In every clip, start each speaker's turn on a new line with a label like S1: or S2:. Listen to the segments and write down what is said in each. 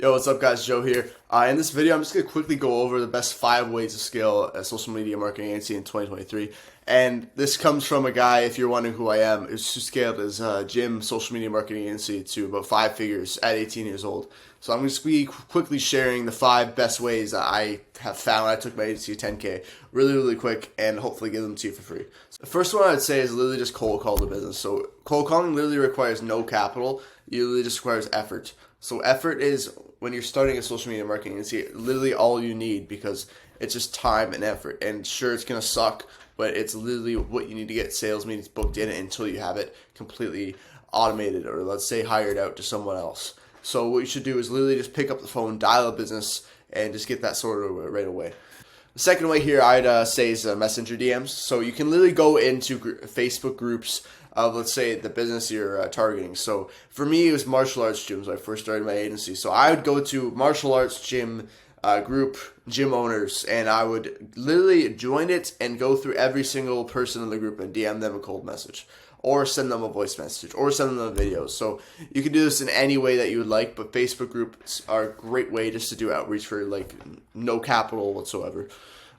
S1: Yo, what's up guys, Joe here. In this video, I'm just going to quickly go over the best 5 ways to scale a social media marketing agency in 2023. And this comes from a guy, if you're wondering who I am, who scaled his gym social media marketing agency to about 5 figures at 18 years old. So I'm going to be quickly sharing the 5 best ways that I have found. I took my agency to 10K really quick and hopefully give them to you for free. So the first one I'd say is literally just cold call the business. So cold calling literally requires no capital. It literally just requires effort. So effort is when you're starting a social media marketing agency, literally all you need, because it's just time and effort. And sure, it's going to suck, but it's literally what you need to get sales meetings booked in until you have it completely automated, or let's say hired out to someone else. So what you should do is literally just pick up the phone, dial a business, and just get that sorted right away. The second way here I'd say is messenger DMs. So you can literally go into Facebook groups of, let's say, the business you're targeting. So for me, it was martial arts gyms when I first started my agency. So I would go to martial arts gym group gym owners, and I would literally join it and go through every single person in the group and DM them a cold message, or send them a voice message, or send them a video. So you can do this in any way that you would like, but Facebook groups are a great way just to do outreach for like no capital whatsoever.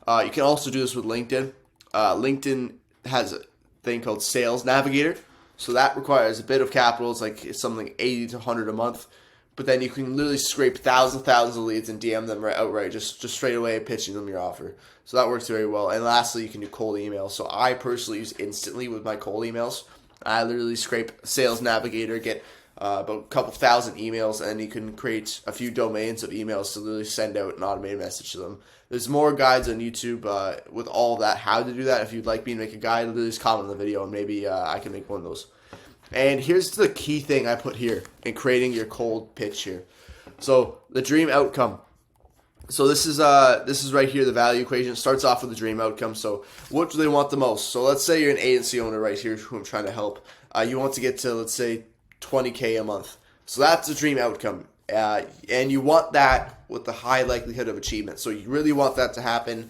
S1: You can also do this with LinkedIn. LinkedIn has a thing called Sales Navigator. So that requires a bit of capital. It's something 80 to 100 a month. But then you can literally scrape thousands of leads and DM them outright, just straight away pitching them your offer. So that works very well. And lastly, you can do cold emails. So I personally use Instantly with my cold emails. I literally scrape Sales Navigator, get about a couple thousand emails, and you can create a few domains of emails to literally send out an automated message to them. There's more guides on YouTube with all of that, how to do that. If you'd like me to make a guide, literally just comment on the video and maybe I can make one of those. And here's the key thing I put here in creating your cold pitch here. So the dream outcome. So this is right here, the value equation. It starts off with the dream outcome. So what do they want the most? So let's say you're an agency owner right here who I'm trying to help. You want to get to, let's say, 20K a month. So that's the dream outcome. And you want that with the high likelihood of achievement. So you really want that to happen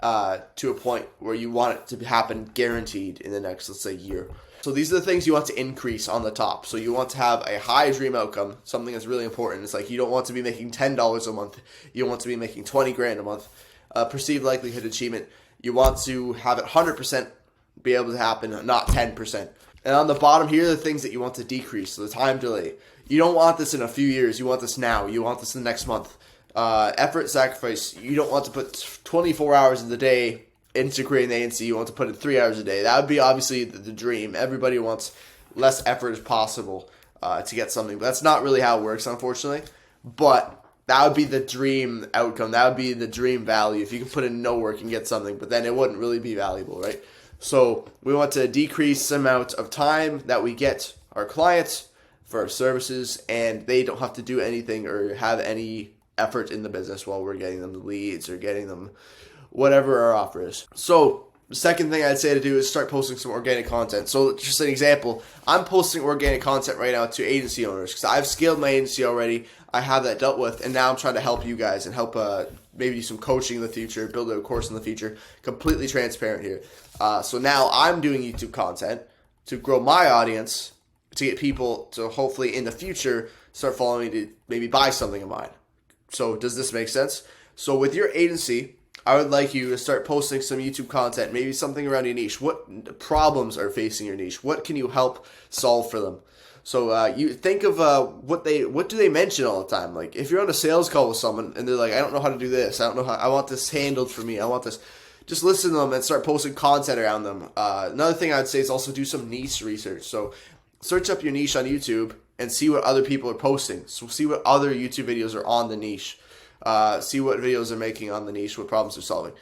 S1: to a point where you want it to happen guaranteed in the next, let's say, year. So these are the things you want to increase on the top. So you want to have a high dream outcome, something that's really important. It's like you don't want to be making $10 a month. You want to be making 20 grand a month. Perceived likelihood achievement, you want to have it 100% be able to happen, not 10%. And on the bottom here are the things that you want to decrease. So the time delay. You don't want this in a few years. You want this now. You want this in the next month. Effort sacrifice. You don't want to put 24 hours in the day into creating the agency. You want to put in 3 hours a day. That would be obviously the dream. Everybody wants less effort as possible to get something. But that's not really how it works, unfortunately. But that would be the dream outcome. That would be the dream value. If you can put in no work and get something, but then it wouldn't really be valuable, right? So we want to decrease the amount of time that we get our clients for our services, and they don't have to do anything or have any effort in the business while we're getting them the leads or getting them whatever our offer is. So the second thing I'd say to do is start posting some organic content. So just an example, I'm posting organic content right now to agency owners because I've scaled my agency already. I have that dealt with, and now I'm trying to help you guys and help maybe do some coaching in the future, build a course in the future. Completely transparent here. So now I'm doing YouTube content to grow my audience, to get people to hopefully in the future start following me to maybe buy something of mine. So does this make sense? So with your agency, I would like you to start posting some YouTube content, maybe something around your niche. What problems are facing your niche? What can you help solve for them? So you think of what do they mention all the time? Like if you're on a sales call with someone and they're like, I don't know how to do this. I don't know how. I want this handled for me. I want this. Just listen to them and start posting content around them. Another thing I'd say is also do some niche research. So search up your niche on YouTube and see what other people are posting. So see what other YouTube videos are on the niche. See what videos they're making on the niche, what problems they're solving.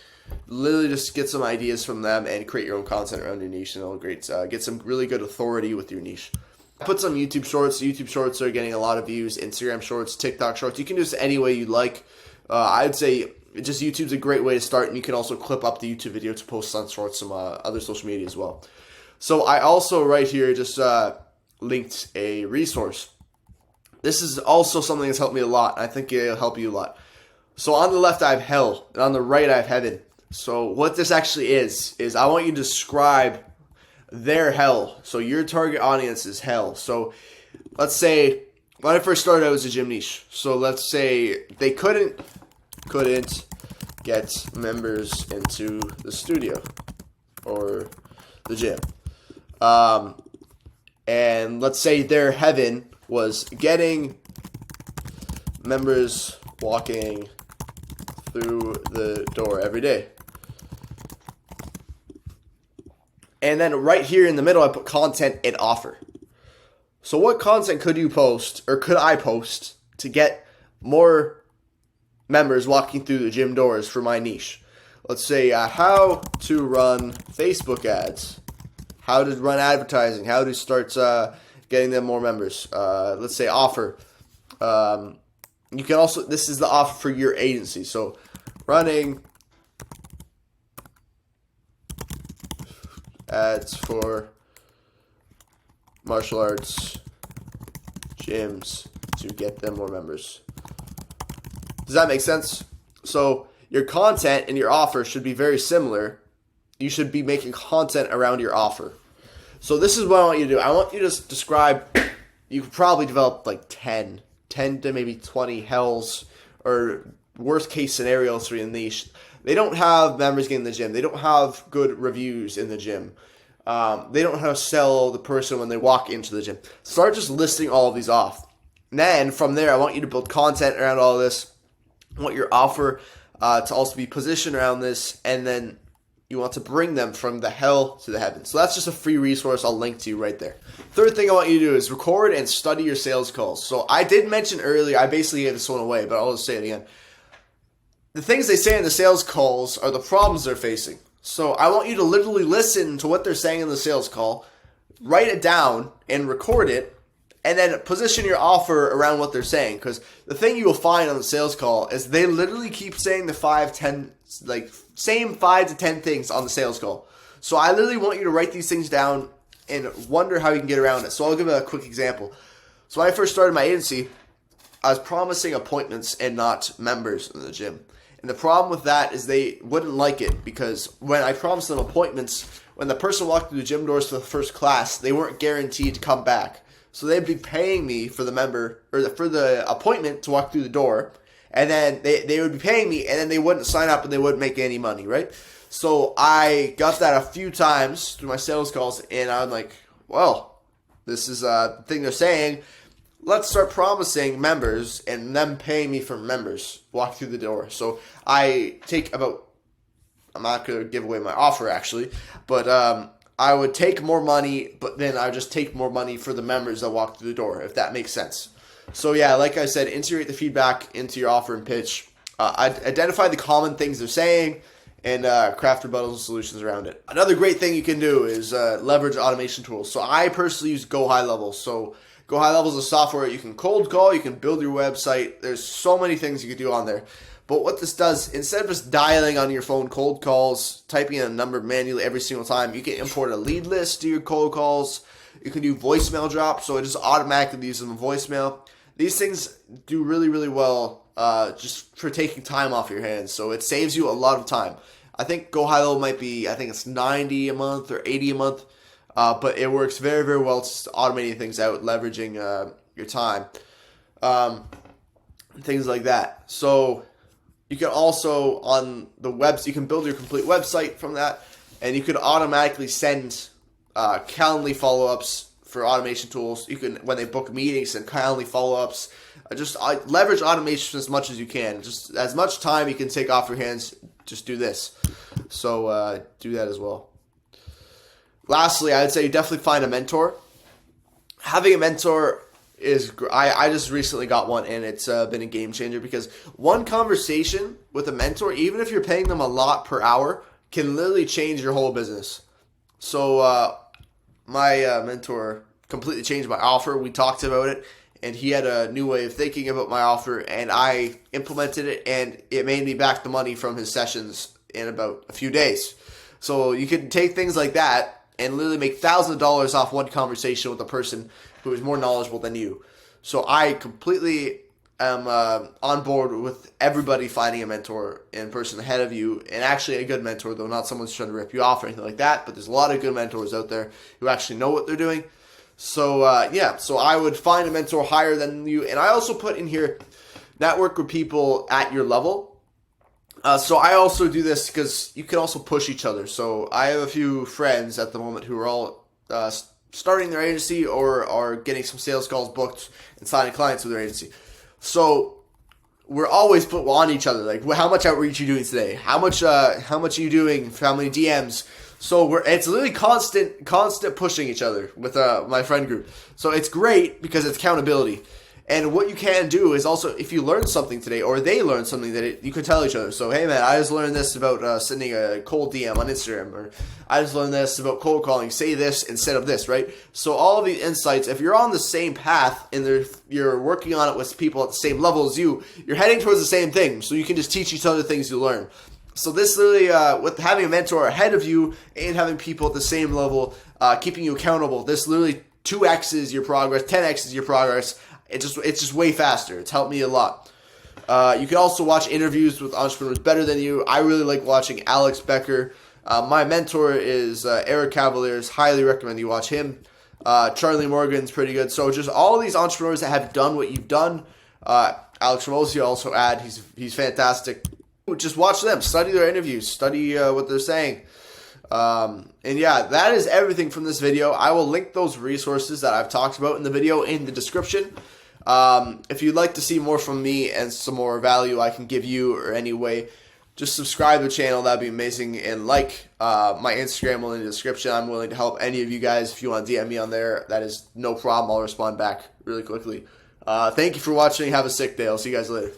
S1: Literally just get some ideas from them and create your own content around your niche, and it'll get some really good authority with your niche. Put some YouTube shorts. YouTube shorts are getting a lot of views. Instagram shorts, TikTok shorts. You can do this any way you like. I'd say just YouTube's a great way to start, and you can also clip up the YouTube video to post on shorts, some other social media as well. So I also right here just linked a resource. This is also something that's helped me a lot. I think it'll help you a lot. So on the left I have hell, and on the right I have heaven. So what this actually is I want you to describe their hell. So your target audience is hell. So let's say when I first started, I was a gym niche. So let's say they couldn't get members into the studio or the gym. And let's say their heaven was getting members walking through the door every day. And then right here in the middle, I put content and offer. So what content could you post, or could I post, to get more members walking through the gym doors for my niche? Let's say how to run Facebook ads, how to run advertising, how to start getting them more members. Let's say offer. You can also, this is the offer for your agency. So running ads for martial arts gyms to get them more members. Does that make sense? So your content and your offer should be very similar. You should be making content around your offer. So this is what I want you to do. I want you to describe, you could probably develop like 10 to maybe 20 hells or worst case scenarios for your niche. They don't have members getting in the gym. They don't have good reviews in the gym. They don't know how to sell the person when they walk into the gym. Start just listing all of these off. And then from there, I want you to build content around all this. I want your offer to also be positioned around this. And then you want to bring them from the hell to the heaven. So that's just a free resource I'll link to you right there. Third thing I want you to do is record and study your sales calls. So I did mention earlier, I basically gave this one away, but I'll just say it again. The things they say in the sales calls are the problems they're facing. So I want you to literally listen to what they're saying in the sales call, write it down and record it, and then position your offer around what they're saying. Because the thing you will find on the sales call is they literally keep saying the same 5 to 10 things on the sales call. So I literally want you to write these things down and wonder how you can get around it. So I'll give a quick example. So when I first started my agency, I was promising appointments and not members in the gym. And the problem with that is they wouldn't like it, because when I promised them appointments, when the person walked through the gym doors for the first class, they weren't guaranteed to come back. So they'd be paying me for the member or for the appointment to walk through the door, and then they would be paying me, and then they wouldn't sign up and they wouldn't make any money, right? So I got that a few times through my sales calls, and I'm like, well, this is a thing they're saying. Let's start promising members and them paying me for members walk through the door. So I take about, I'm not going to give away my offer actually, but I would take more money, but then I would just take more money for the members that walk through the door, if that makes sense. So yeah, like I said, integrate the feedback into your offer and pitch. Identify the common things they're saying and craft rebuttals and solutions around it. Another great thing you can do is leverage automation tools. So I personally use Go High Level. So Go High Level is a software you can cold call, you can build your website. There's so many things you can do on there. But what this does, instead of just dialing on your phone cold calls, typing in a number manually every single time, you can import a lead list to your cold calls. You can do voicemail drop, so it just automatically leaves them a voicemail. These things do really, really well just for taking time off your hands. So it saves you a lot of time. I think Go High Level might be, I think it's $90 a month or $80 a month. But it works very, very well just automating things out, leveraging your time, things like that. So you can also, on the website, you can build your complete website from that, and you could automatically send Calendly follow-ups for automation tools. You can, when they book meetings, send Calendly follow-ups. Just leverage automation as much as you can. Just as much time you can take off your hands, just do this. So do that as well. Lastly, I would say you definitely find a mentor. Having a mentor is, I just recently got one, and it's been a game changer, because one conversation with a mentor, even if you're paying them a lot per hour, can literally change your whole business. So my mentor completely changed my offer. We talked about it, and he had a new way of thinking about my offer, and I implemented it, and it made me back the money from his sessions in about a few days. So you can take things like that and literally make thousands of dollars off one conversation with a person who is more knowledgeable than you. So I completely am on board with everybody finding a mentor and person ahead of you, and actually a good mentor, though not someone who's trying to rip you off or anything like that, but there's a lot of good mentors out there who actually know what they're doing. So yeah, so I would find a mentor higher than you, and I also put in here network with people at your level. So I also do this because you can also push each other. So I have a few friends at the moment who are all starting their agency or are getting some sales calls booked and signing clients with their agency. So we're always put on each other. Like, how much outreach are you doing today? How much are you doing? How many DMs? So it's literally constant pushing each other with my friend group. So it's great because it's accountability. And what you can do is also, if you learn something today or they learn something, that you can tell each other. So, hey man, I just learned this about sending a cold DM on Instagram, or I just learned this about cold calling. Say this instead of this, right? So all of these insights, if you're on the same path and you're working on it with people at the same level as you, you're heading towards the same thing. So you can just teach each other things you learn. So this literally, with having a mentor ahead of you and having people at the same level, keeping you accountable, this literally 2x's your progress, 10x's your progress. It's just way faster. It's helped me a lot. You can also watch interviews with entrepreneurs better than you. I really like watching Alex Becker. My mentor is Eric Cavaliers. Highly recommend you watch him. Charlie Morgan's pretty good. So just all these entrepreneurs that have done what you've done. Alex Ramosi also add. He's fantastic. Just watch them. Study their interviews. Study what they're saying. And yeah, that is everything from this video. I will link those resources that I've talked about in the video in the description. If you'd like to see more from me and some more value I can give you or any way, just subscribe to the channel. That'd be amazing. And like my Instagram will in the description. I'm willing to help any of you guys. If you want to DM me on there, that is no problem. I'll respond back really quickly. Thank you for watching. Have a sick day. I'll see you guys later.